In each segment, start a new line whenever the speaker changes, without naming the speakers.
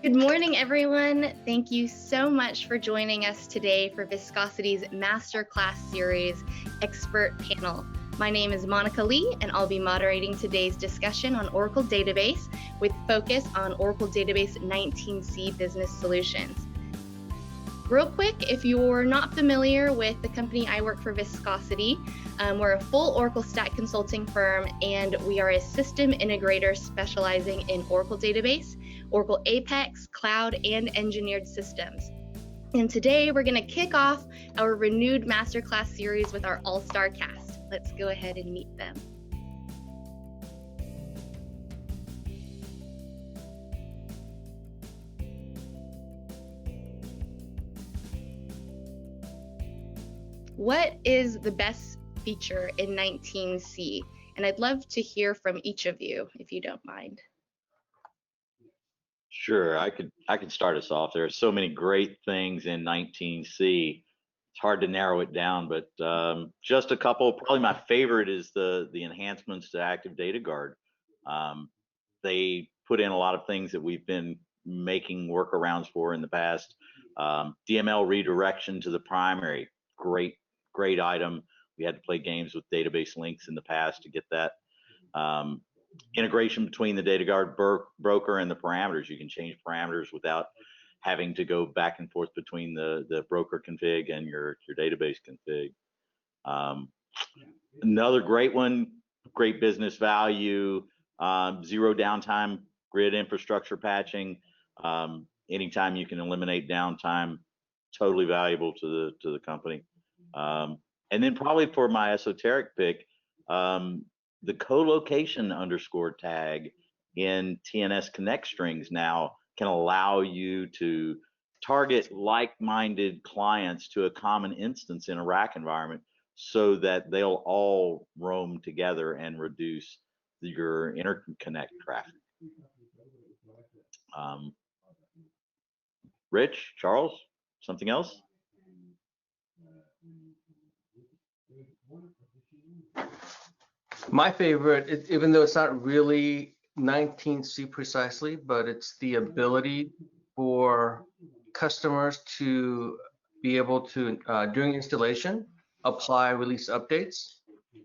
Good morning, everyone. Thank you so much for joining us today for Viscosity's Masterclass Series Expert Panel. My name is Monica Lee, and I'll be moderating today's discussion on Oracle Database with focus on Oracle Database 19c Business Solutions. Real quick, if you're not familiar with the company I work for, Viscosity, we're a full Oracle stack consulting firm, and we are a system integrator specializing in Oracle Database, Oracle Apex, Cloud, and Engineered Systems. And today we're going to kick off our renewed Masterclass series with our All-Star cast. Let's go ahead and meet them. What is the best feature in 19c? And I'd love to hear from each of you, if you don't mind.
Sure, I could start us off. There are so many great things in 19c. It's hard to narrow it down, but just a couple. Probably my favorite is the enhancements to Active Data Guard. They put in a lot of things that we've been making workarounds for in the past. DML redirection to the primary, great item. We had to play games with database links in the past to get that. Integration between the data guard broker and the parameters. You can change parameters without having to go back and forth between the broker config and your database config. Another great one, great business value, zero downtime grid infrastructure patching. Anytime you can eliminate downtime, totally valuable to the company. And then probably for my esoteric pick, the co-location underscore tag in TNS Connect strings now can allow you to target like-minded clients to a common instance in a rack environment so that they'll all roam together and reduce your interconnect traffic. Rich, Charles, something else?
My favorite, even though it's not really 19c precisely, but it's the ability for customers to be able to, during installation, apply release updates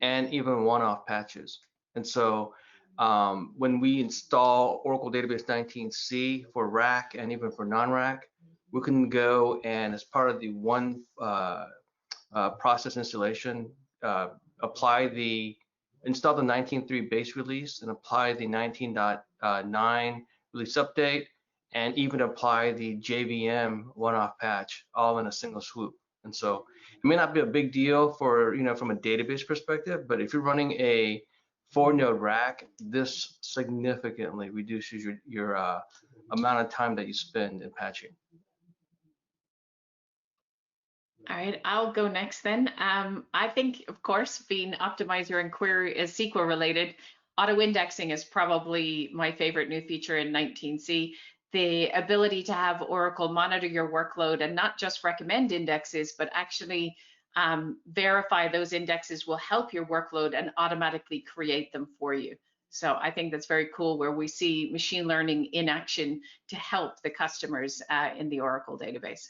and even one-off patches. And so when we install Oracle Database 19c for rack and even for non-rack, we can go and, as part of the one process installation, install the 19.3 base release and apply the 19.9 release update, and even apply the JVM one-off patch all in a single swoop. And so it may not be a big deal for, from a database perspective, but if you're running a 4-node rack, this significantly reduces your amount of time that you spend in patching.
All right, I'll go next then. I think, of course, being optimizer and query is SQL related, auto indexing is probably my favorite new feature in 19c. The ability to have Oracle monitor your workload and not just recommend indexes, but actually verify those indexes will help your workload and automatically create them for you. So I think that's very cool, where we see machine learning in action to help the customers in the Oracle database.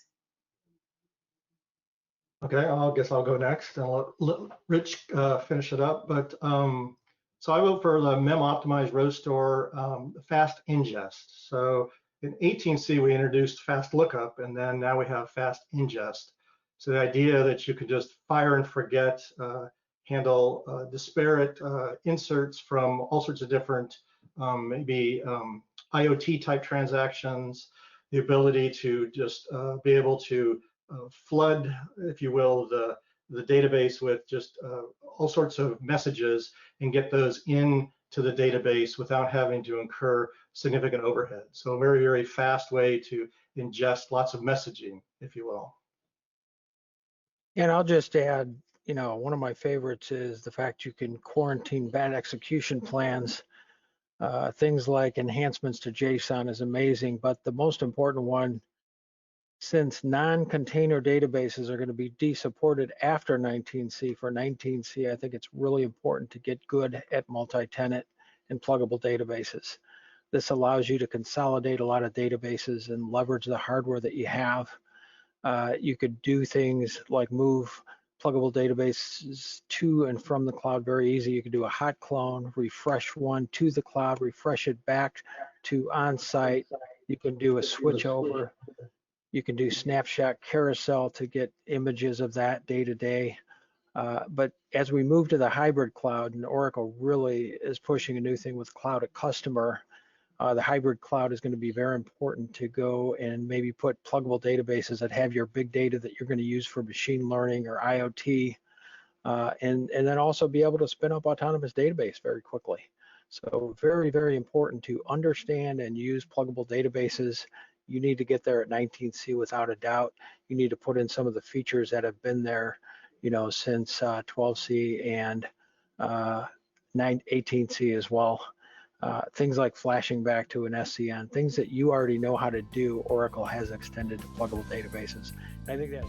Okay, I guess I'll go next and let Rich finish it up. But so I vote for the mem optimized row store fast ingest. So in 18c we introduced fast lookup, and then now we have fast ingest. So the idea that you could just fire and forget, handle disparate inserts from all sorts of different maybe IoT type transactions, the ability to just be able to flood, if you will, the database with just all sorts of messages and get those into the database without having to incur significant overhead. So a very, very fast way to ingest lots of messaging, if you will.
And I'll just add, one of my favorites is the fact you can quarantine bad execution plans. Things like enhancements to JSON is amazing, but the most important one, since non-container databases are going to be de-supported after 19c, for 19c, I think it's really important to get good at multi-tenant and pluggable databases. This allows you to consolidate a lot of databases and leverage the hardware that you have. You could do things like move pluggable databases to and from the cloud very easy. You could do a hot clone, refresh one to the cloud, refresh it back to on-site. You can do a switch over. You can do snapshot carousel to get images of that day to day. But as we move to the hybrid cloud, and Oracle really is pushing a new thing with Cloud at Customer, the hybrid cloud is going to be very important to go and maybe put pluggable databases that have your big data that you're going to use for machine learning or IoT, and then also be able to spin up autonomous database very quickly. So very, very important to understand and use pluggable databases. You need to get there at 19C without a doubt. You need to put in some of the features that have been there, since 12C and 18C as well. Things like flashing back to an SCN, things that you already know how to do, Oracle has extended to pluggable databases. And I think that